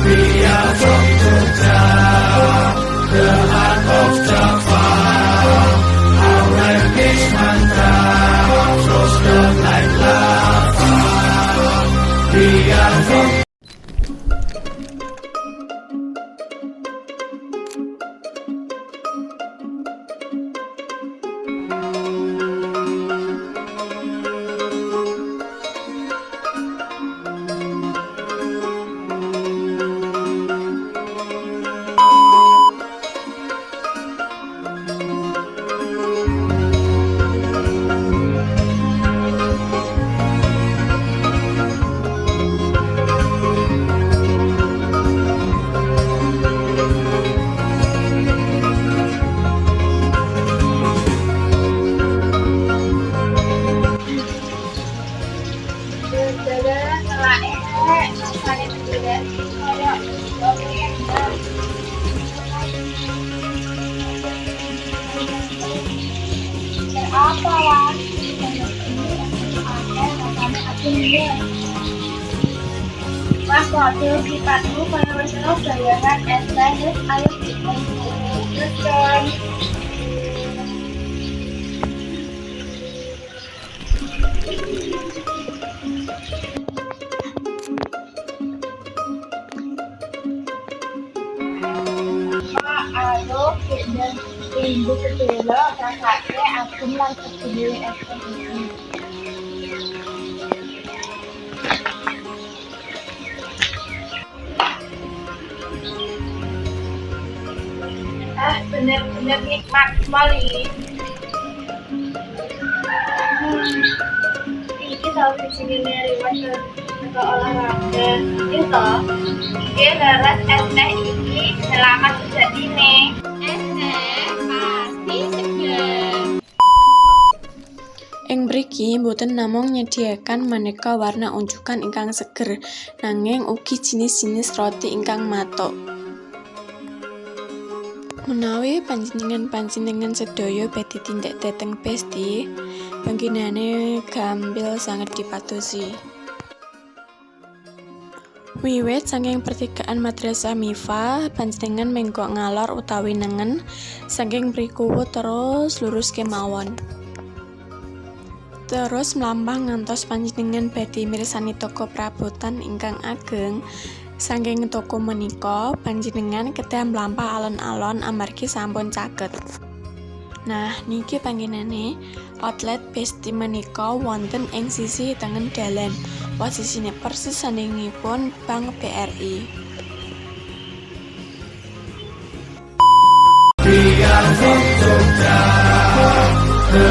We are from Jogja, the heart of Java. Our language mantra flows down like lava. We are from apa Wan? Mas model kipatmu kaya wis ora bayangan es teh ayo kita teruskan. Ayo kita ibu kedua kakaknya aku langsung sendiri ini. Bener-bener nikmat sekali. Ini tahu di sini riwayat atau olahraga itu dia leres es teh ini selamat terjadi nih. Es teh pasti segar. Ing mriki mboten namung nyediakan maneka warna unjukan ingkang seger, nanging ugi jinis-jinis roti ingkang matuk. Menawi panjenengan sedaya badhe tindak dhateng Besti, panggenane gampil sanget dipatosi. Wiwit saking pertigaan Madrasah Mifa, panjenengan mengko ngalor utawi nengen, saking mriku terus lurus kemawon. Terus mlampah ngantos panjenengan badhe mirsani toko perabotan ingkang ageng. Saking toko menika panjenengan kedah mlampah alon-alon amargi sampun caket. Nah, niki panggenane outlet Besti menika wonten ing sisi tengen dalan. Posisine persis sandingipun Bank BRI. We are from Jogja, the